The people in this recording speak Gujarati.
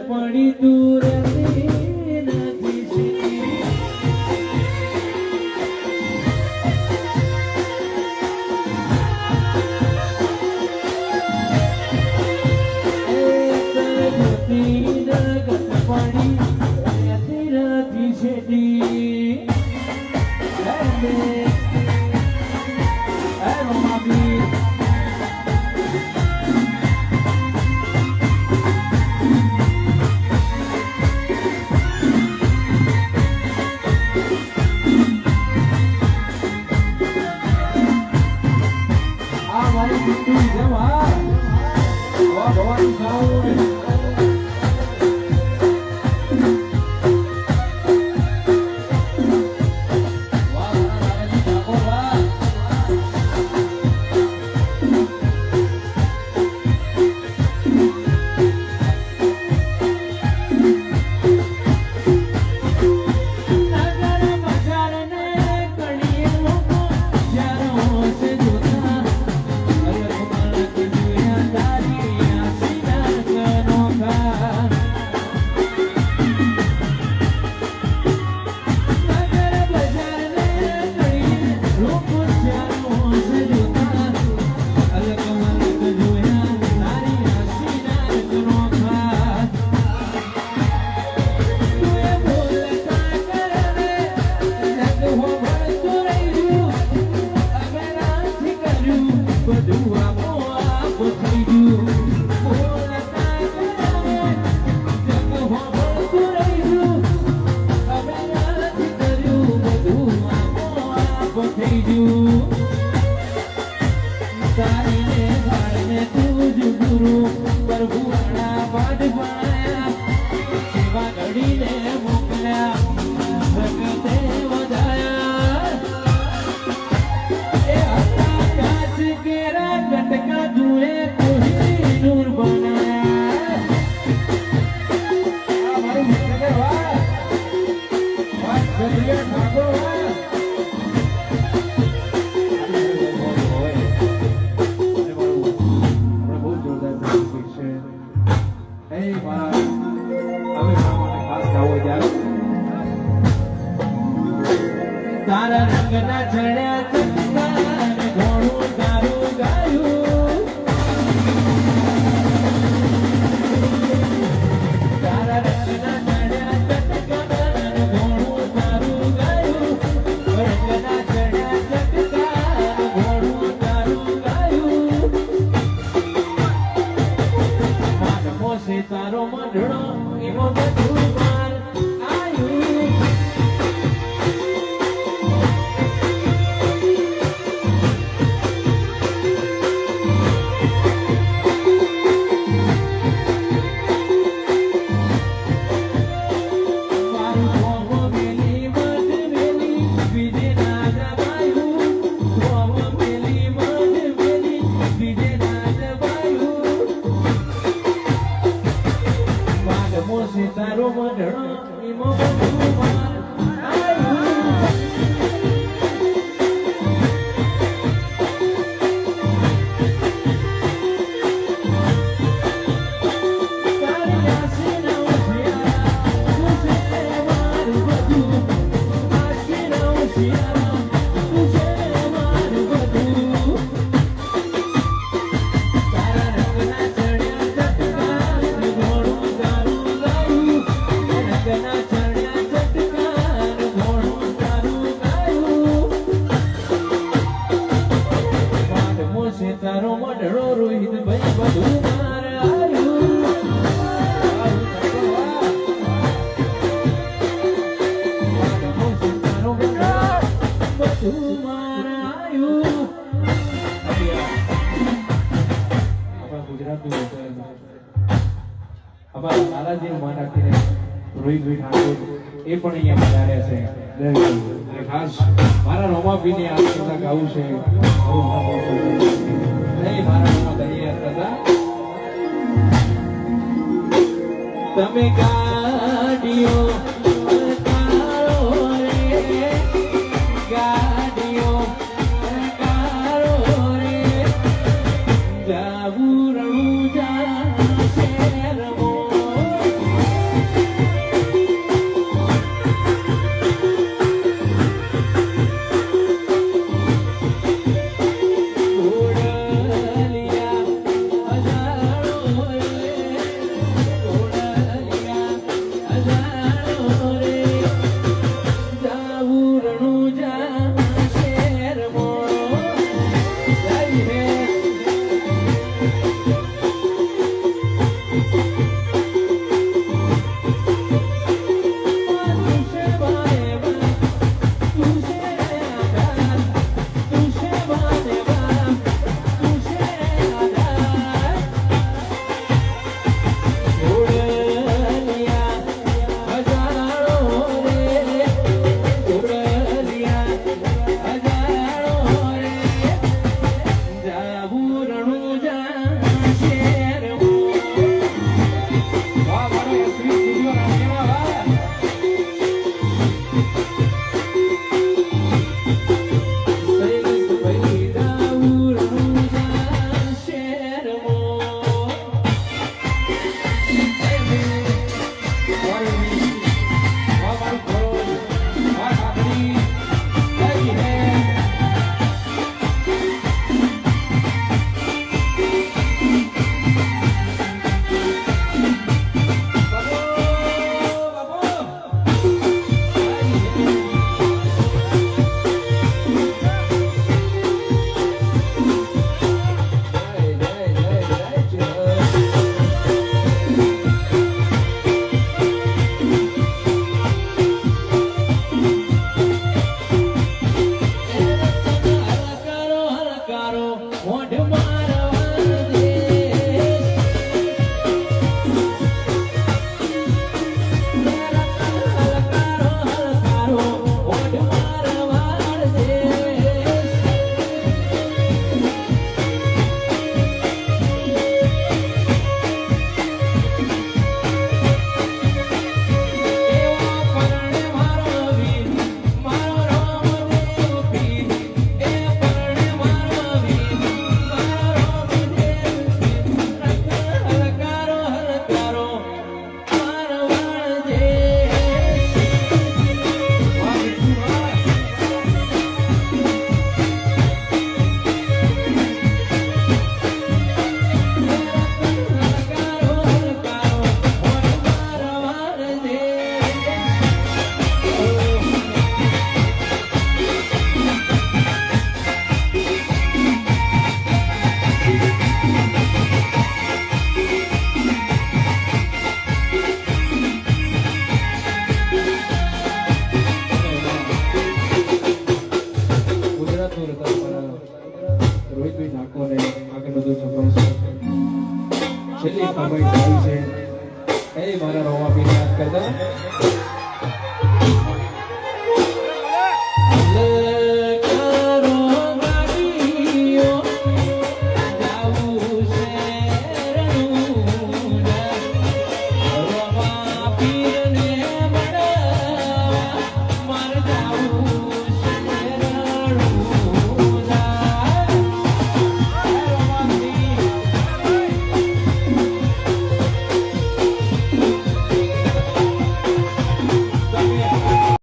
પડી દૂર તારા રંગના ચડ્યા ચટકાને ઘોડું તારું ગાયું તારા રંગના ચડ્યા ચટકાને ઘોડું તારું ગાયું રંગના ચડ્યા ચટકાને ઘોડું તારું ગાયું માનમો છે તારો મંડળો એમાં બધું માર આયું તારો મંડળો એમાં બધું માર તારો મંડળો રોહિત ભાઈ બધું માર આવ્યું તારો મંડળો બધું માર આવ્યું આપણા ગુજરાતનું આપણા લાલાજી નું માન રાખીને રોહિતભાઈ ઠાકોર એ પણ અહીંયા પધાર્યા છે ખાસ મારા રોમાભીને આ બધા ગાવું છે નહીં મારા રોમા તૈયાર હતા તમે ગાડીઓ કારો રે ગાડીઓ કારો રે જાવું રણુજા શેરમો રોહિતભાઈ ઠાકોરે આગળ બધું છપાય છે છેલ્લી કમાઈ થાય છે એ મારા રોવા પીને યાદ કરતા